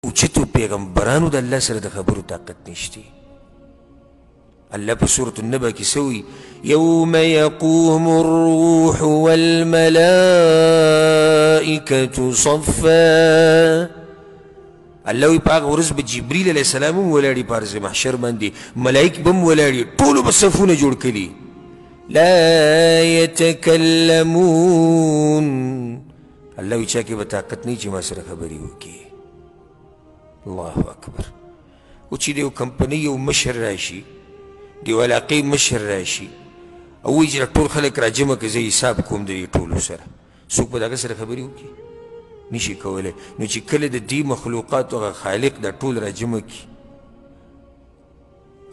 اوچتو پیغمبرانو د الله سره د خبرو طاقت نشته. الله په سورة النبأ کې سوي يوم يقوم الروح والملائكة صفا. الله وی په هغه ورځ به جبریل علیه السلام هم ولاړي په ارض محشر باندې، ملایک به هم ولاړي، ټولو به صفونه جوړ کړي. لا يتكلمون. الله وی چا کې به طاقت نه چې ما سره خبرې وکړي. الله اکبر. او چې د یو کمپنۍ یو مشر راشي، د یو علاقې مشر راشي او وایي چې ټول خلک راجمع کړه زه حساب کوم د دې ټولو سره، څوک به د هغه سره خبرې وکړي؟ نشي کولی. نو چې کله د دې مخلوقاتو هغه خالق دا ټول راجمع کړي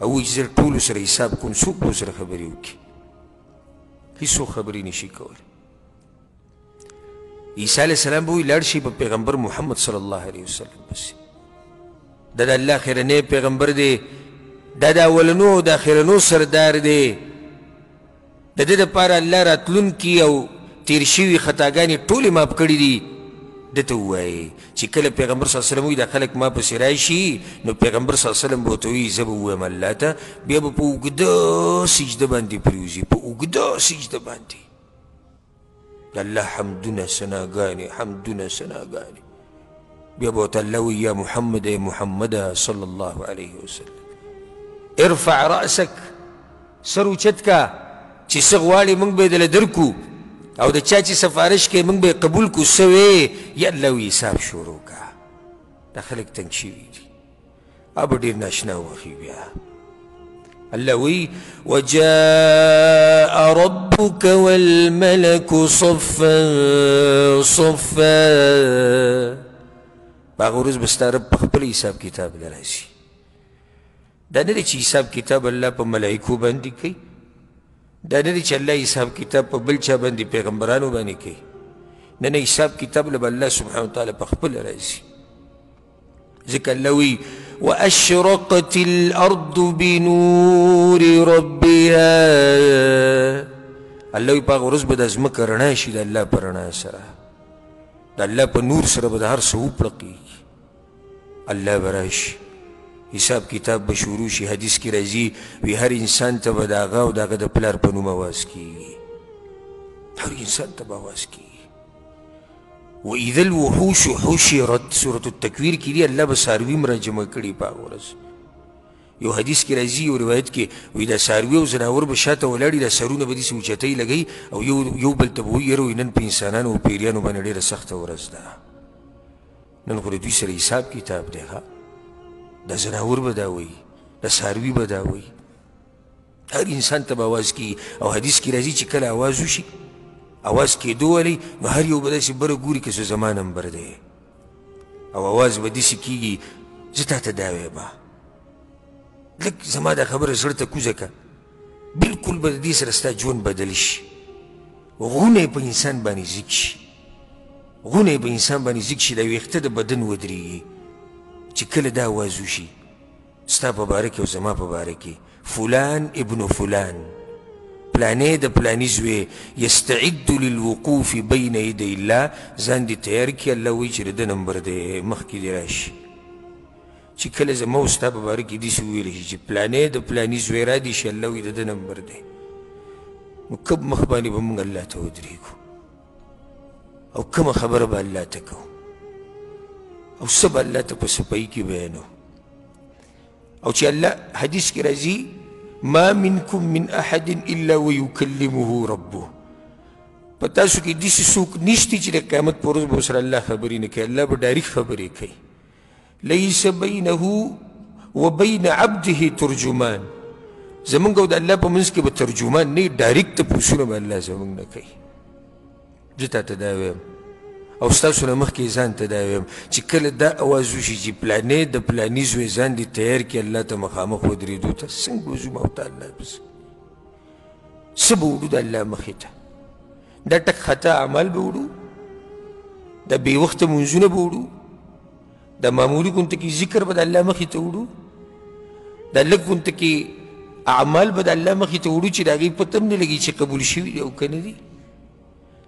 او وایي چې زه ټولو سره حساب کوم، څوک به ورسره خبرې وکړي؟ هېڅوک خبرې نشي کولی. عیسی علیه السلام به وایي لاړ شي په پیغمبر محمد صلی الله علیه وسلم پسې، دا د الله خیرنی پیغمبر دی، دا د اولنو او د اخرنو سردار دی، د ده دپاره الله راتلونکي او تیر شوي خطاګانې ټولې معاف کړي دي. ده ته ووایي چې کله پیغمبر صلی الله علیه وسلم وایي دا خلک ما پسې راشي، نو پیغمبر صلی الله علیه وسلم به ورته وایي زه به ووایم الله ته، بیا به په اوږده سجده باندې پرېوځي، په اوږده سجده باندې د الله حمدونه ثناګانې حمدونه ثناګانې، بیا به ورته الله وایي یا محمد ای محمده صلی الله علیه وسلم ارفع رأسک، سر اوچت کا چې څه غواړې موږ به یې دله درکو، او د چا چې سفارش کوي موږ به یې قبول کړو. څه وې؟ یا الله وی حساب شروع کا. دا خلک تنګ شوي دي، هغه به ډېر ناشنا وخي. بیا الله وی وجاء ربك والملك صفا صفا. په هغه ورځ به ستا رب په خپل حساب کتاب له راشي. دا نه دی چې حساب کتاب الله په ملایکو باندې کوي، دا نه دی چې الله حساب کتاب په بل چا باندې پیغمبرانو باندې کوي، نه نه، حساب کتاب له به الله سبحانه وتعالی په خپله راځي. ځکه الله وی واشرقت الارض بنور ربها. الله وی په هغه ورځ به دا ځمکه رڼا شي د الله په رڼا سره، د الله په نور سره به د هر څه وپړقېږي. الله به راشي، حساب کتاب به شروع شي. حدیث کې راځي وی هر انسان ته به د هغه او د هغه د پلار په نوم اواز کېږي، هر انسان ته به اواز کېږي. واذا الوحوش حشرت، سورة التکویر کې دي الله به څاروي هم راجمع کړي په هغه ورځ. یو حدیث کې راځي، یو روایت کې وایي دا څاروي او زناور به شاته ولاړي، دا سرونه به داسې اوچتۍ لګوي او یو بل ته به وایي یاره نن په انسانانو او پیریانو باندې ډېره سخته ورځ ده، نن خو د دوی سره حساب کتاب دی. ښه دا زناور به دا وایي، دا څاروي به دا وایي، هر انسان ته به آواز کېږي. او حدیث کې راځي چې کله آواز وشي، آواز کېدو والی، نو هر یو به داسې بره ګوري که څه زما نمبر دی، او آواز به داسې کېږي زه تا ته دا وایم، لږ زما دا خبره زړه ته کوزه که، بلکل به د دې سره ستا ژوند بدل شي. غونه یې په انسان باندې ځیږ شي، غونه یې په انسان باندې ځیږ شي، دا ویښته د بدن ودرېږي چې کله دا آواز وشي ستا په باره کې او زما په باره کې فلان ابن فلان، پلانې د پلاني زوی یستعد للوقوف بین یدی الله، ځان دې تیار کړي، الله وایي چې د ده نمبر دی مخکې دې راشي. چې کله زما او ستا په باره کې داسې وویلی شي چې پلانې د پلاني زوی را دي شي، الله وایي د ده نمبر دی، نو کب مخ باندې به موږ الله ته ودرېږو او کومه خبره به الله ته کوو او څه به الله ته په صفایي کې بیانو. او چې الله حدیث کې راځي ما منکم من احد الا ویکلمه ربه، په تاسو کې داسې څوک نشته چې د قیامت په ورځ به ورسره الله خبرې نه کوي، الله به ډایرکټ خبرې کوي. لیس بینه وبین عبده ترجمان، زمونږ او د الله په منځ کې به ترجمان نه وي، ډایرکټ تپوسونه به الله زمونږ نه کوي. زه تا ته دا وایم او ستاسو نه مخکې ځان ته دا وایم چې کله دا اواز وشي چې پلانې د پلاني زوی ځان دې تیار کړي الله ته مخامخ ودرېدو ته، څنګه وځو ما ورته الله پسې څه به وړو د الله مخې ته؟ دا ټک خطا اعمال به وړو، دا بې وخته منځونه به وړو، دا معمولي غونته کې ذکر به د الله مخې ته وړو، دا لږ غونته کې اعمال به د الله مخې ته وړو چې د هغې پته هم نه لګي چې قبول شوي دي او که نه دي.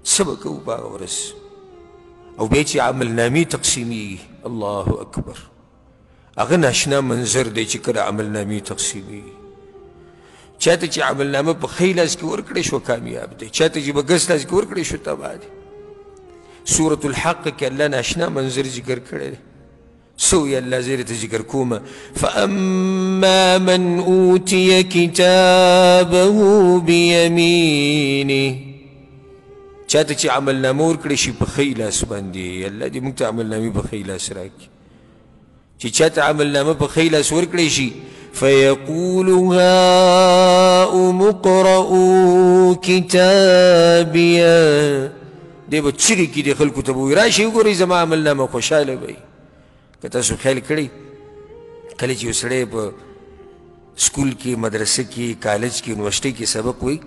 څه به کوو په هغه ورځ؟ او بیا چې عمل نامې تقسیمیږي، الله اکبر. هغه ناشنا منظر دی چې کله عملنامې تقسیمېږي. چاته چې عملنامه په ښی لاس کې ورکړی شو کامیاب دی، چاته چې په ګس لاس کې ورکړی شو تباه دی. سورة الحق کې الله ناشنا منظر ذکر کړی دی. سوی الله زیر ته ذکر کومه فاما من اوتي کتابه بیمینه. چاته چې عملنامه ورکړی شي په ښی لاس باندې، الله دې موږ ته عملنامې په ښی لاس راکړي. چې چاته عملنامه په ښی لاس ورکړی شي فیقول هاؤم اقرءوا کتابیه، دی به چیغې کړي خلکو ته به وایي راشئ وګورئ زما عملنامه. خوشحاله به وي. که تاسو خیال کړئ کله چې یو سړی په سکول کې، مدرسه کې، کالج کې، یونیورسټۍ کې سبق وایي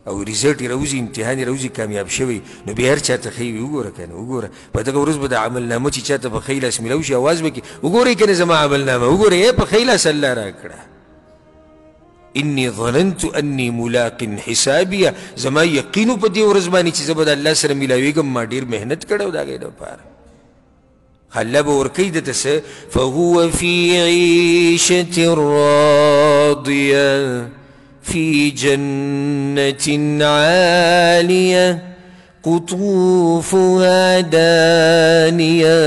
او ریزلټ یې راوځي، امتحان یې راوځي، کامیاب شوی، نو بیا هر چاته ښیي وي وګوره که نه وګوره. په دغه ورځ به د عملنامه چې چاته په ښی لاس میلاو شي اواز به کړي وګورئ که نه زما عملنامه وګورئ په ښی لاس الله راکړه. انی ظننت انی ملاق حسابیه، زما یقین په دې ورځ باندې چې زه به د الله سره میلاویږم، ما ډېر محنت کړی و د هغې دپاره. الله به ورکوي دته څه فهو فی عیشة راضیه فی جنة عالیه قطوفها دانیه.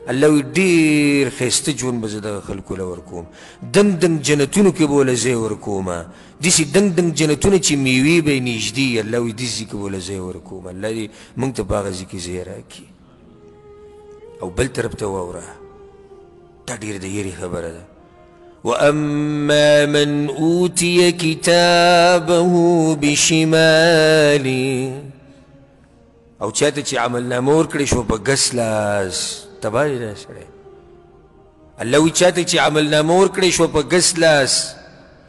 الله وی ډېر ښایسته ژوند به زه دغه خلکو له ورکوم. دنګ دنګ جنتونو کې به له ځای ورکومه، داسې دنګ دنګ جنتونه چې میوې به یې نږدې، الله وی داسې ځای کې به له ځای ورکوم. الله دې موږ ته په هغه ځای کې ځای راکړي. او بل طرف ته واوره، دا ډېر د یېرې خبره ده. واما من اوتي کتابه بشماله، او چاته چې عملنامه ورکړی شو په ګس لاس، تباه دی دا سړی. الله وایي چاته چې عملنامه ورکړی شو په ګس لاس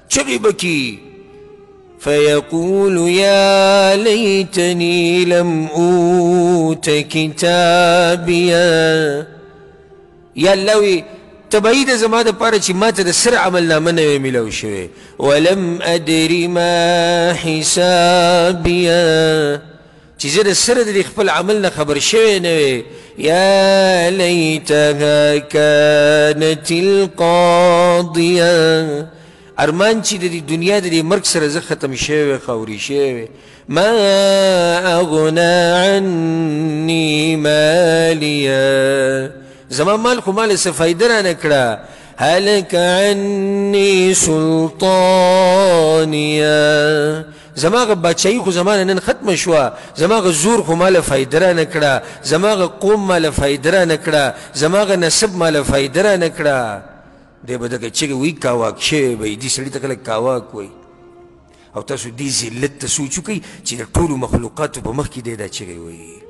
چغې به کي فیقول یا لیتنی لم اوت کتابیه. یا الله وایي تبعی ده زما دپاره چې ما ته د سر عملنامه نه وی میلاو شوی. ولم ادري ما حسابیه، چې زه د سره د خپل عمل نه خبر شوی نه وی. یا لیتها کانت القاضیه، ارمان چې د دنیا د مرګ سره زه ختم شوی، خاوري شوی. ما اغنا عني مالیه، زما مال خو مال څه فایده رانه کړه. هلک عني سلطانیه، زماغه بادشاهي خو زمانه نن ختمه شوه، زماغه زور خو ماله فایده رانه کړه، زماغه قوم ماله فایده رانه کړه، زماغه نسب ماله فایده رانه کړه. دی به دغه چغې وایي کاواک شوی به وي، دې سړي ته کله کاواک وایي. او تاسو دې ذلت ته سوچ وکئ چې د ټولو مخلوقاتو په مخ کې دی دا چغې وایي.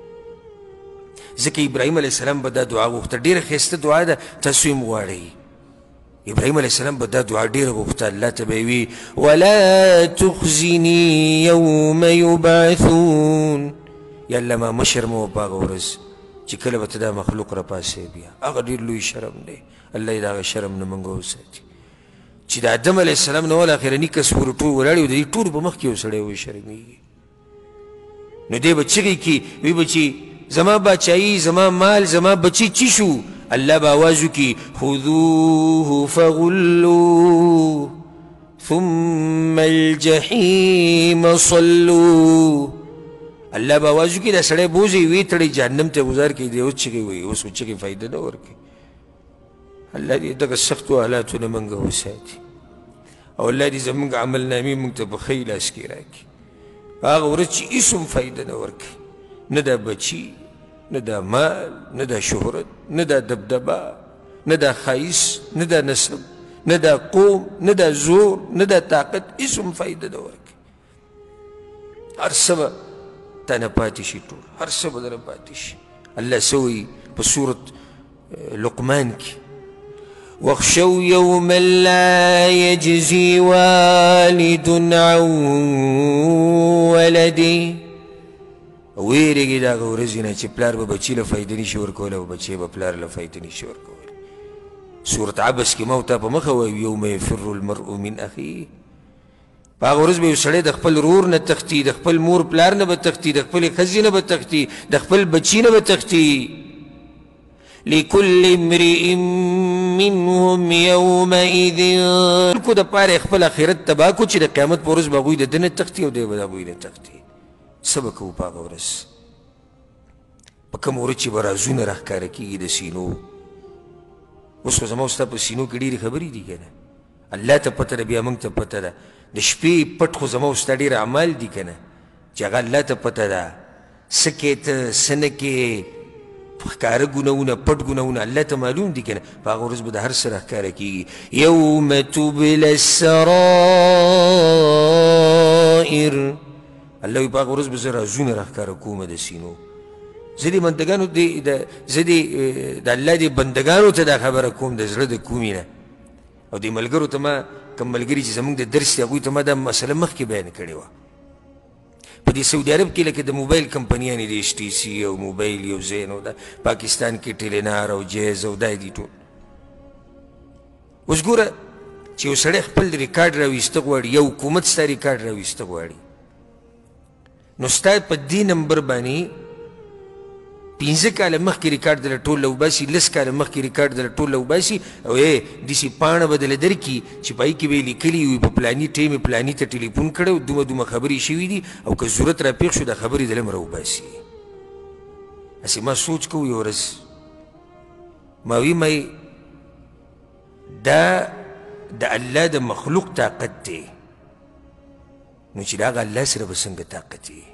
ځکه ابراهیم علیه السلام به دا دعا غوښته، ډېره ښایسته دعا ده، تاسو یې غواړئ. ابراهیم علیه السلام به دا دعا ډېره غوښته، الله ته به یې وي ولا تخزني یوم یبعثون، یا الله ما مه شرموه په هغه ورځ چې کله به ته دا مخلوق راپاسې بیا. هغه ډېر لوی شرم دی، الله یې د هغه شرم نه موږ وساتي. چې د آدم علیه السلام نه ول اخرني کس پورې ټول ولاړ وي، د دې ټولو په مخ کې یو سړی وشرمېږي. نو دی به چغې کړي وی به چې زما بادشاهي، زما مال، زما بچی چی شو؟ الله به آواز وکړي خذوه فغلوه ثم الجحیم صلوه. الله به آواز وکړي دا سړی بوځئ ویې تړئ جهنم ته ګذار کړئ. دی اوس چغې وایي، اوس چغې فایده نه ورکوي. الله دې دغه سختو حالاتو نه موږ وساتي، او الله دې زموږ عملنامې موږ ته په ښی لاس کې راکړي. هغه ورځ چې هېڅ هم فایده نه ورکوي، نه دا بچي، نه دا مال، نه دا شهرت، نه دا دبدبه، نه دا ښایست، نه دا نسب، نه دا قوم، نه دا زور، نه دا طاقت، هېڅ هم فایده نه ورکوي. هر څه به تانه پاتې شي، ټول هر څه به درنه پاتې شي. الله څه وایي په سورت لقمان کې واخشوا یوما لا یجزي والد عن ولده، ویرېږي د هغه ورځې نه چې پلار به بچي له فایده نشي ورکولی او بچی به پلار له فایده نشي ورکولی. سورت عبس کې ما ورته په مخه وایو یوم یفر المرء من اخیه، په هغه ورځ به یو سړی د خپل ورور نه تښتي، د خپل مور پلار نه به تښتي، د خپلې ښځې نه به تښتي، د خپل بچي نه به تښتي. لكل امرئ منهم يومئذ کو د پاره خپل آخرت تباه کو چې د قیامت په ورځ به هغوی د ده نه تښتي او دی به د هغوی نه تښتي. څه به کوو په هغه ورځ؟ په کومه ورځ چې به رازونه راښکاره کېږي د سینو. اوس خو زما او ستا په سینو کې ډېرې خبرې دي که نه؟ الله ته پته ده، بیا موږ ته پته ده. د شپې پټ خو زما او ستا ډېر اعمال دي که نه، چې هغه الله ته پته ده. څه کې ته څه نه کې، ښکاره ګناهونه پټ ګناهونه الله ته معلوم دي که نه. په هغه ورځ به د هر څه راښکاره کېږي. یوم تبل السرائر، الله وایي په هغه ورځ به زه رازونه راښکاره کوم د سینو. زه دې بندګانو زه د الله دې بندګانو ته دا خبره کوم د زړه د کومې نه. او دې ملګرو ته ما کوم ملګري چې زموږ د درس دي هغوی ته ما دا مسله مخکې بیان کړې وه. په دې سعودي عرب کې لکه د موبایل کمپنیانې د ایچ ټي سي او موبایل یو زین او دا پاکستان کې ټیلینار او جیز او دا دي ټول. اوس ګوره چې یو سړی خپل ریکارډ راویسته غواړي، یو حکومت ستا ریکارډ راویسته غواړي، نو ستا په دې نمبر باندې 15 کاله مخکې ریکارډ دله ټول راوباسي، 10 کاله مخکې ریکارډ دله ټول راوباسي او داسې پاڼه به دله درکړي چې په هغې کې به یې لیکلي وي په پلاني ټیم یې پلاني ته ټلیفون کړی، دومره خبرې شوي دي او که ضرورت راپېښ شو دا خبرې دله هم راوباسي. هسې ما سوچ کوو یو ورځ ما وی مای دا د الله د مخلوق طاقت دی، نو چې د هغه الله سره به څنګه طاقت وي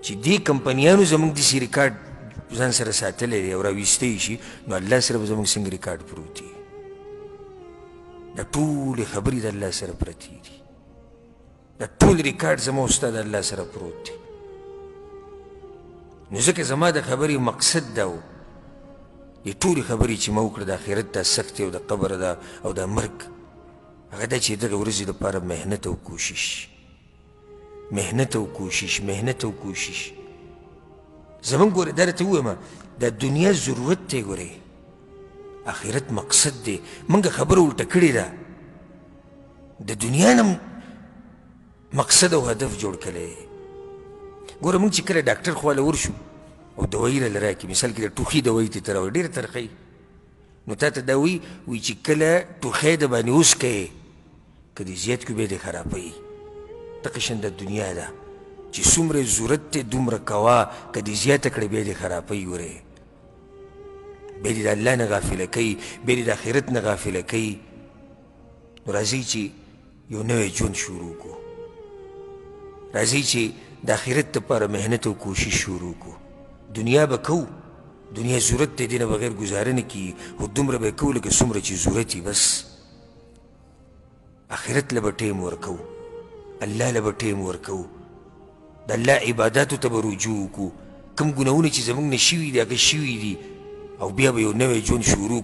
چې دې کمپنیانو زموږ داسې ریکارډ ځان سره ساتلی دی او راویستی شي، نو الله سره به زموږ څنګه ریکارډ پروت وي. دا ټولې خبرې د الله سره پرتې دي، دا ټول ریکارډ زما او ستا د الله سره پروت دی. نو ځکه زما د خبرې مقصد دا و، دې ټولې خبرې چې ما وکړه د آخرت دا سختې او د قبر دا او د مرګ، هغه دا چې دغه ورځې دپاره محنت او کوشش، محنت او کوشش، محنت او کوشش. زمونږ ګوره دا راته ووایم دا دنیا ضرورت دی، ګورې آخرت مقصد دی. موږ خبره الټه کړې ده، د دنیا نه مقصد او هدف جوړ کړی. ګوره موږ چې کله ډاکټر خواله ورشو او دوایي راله راکړي، مثال کې د ټوخي دوایي ته راوړي ډېره ترخی، نو تا ته دا وایي چې کله ټوخی د باندې اوس کوې که دې زیات کړو بیا دې خرابوي. دغه شان د دنیا ده چې څومره ضرورت دی دومره کوه، که دې زیاته کړې بیا دې خرابوي. ګورې بیا دې د الله نه غافله کوي، بیا دې د آخرت نه غافله کوي. نو راځئ چې یو نوی ژوند شروع کړو، راځئ چې د آخرت دپاره محنت او کوشش شروع کړو. دنیا به کوو، دنیا ضرورت دی، دې نه بغیر ګزاره نه کېږي، خو دومره به یې کوو لکه څومره چې ضرورت وي. بس آخرت له به ټیم ورکوو، الله له به ټیم ورکوو، د الله عباداتو ته به رجوع وکړو. کوم ګناهونه چې زموږ نه شوي دي هغه شوي دي، او بیا به یو نوی ژوند شروع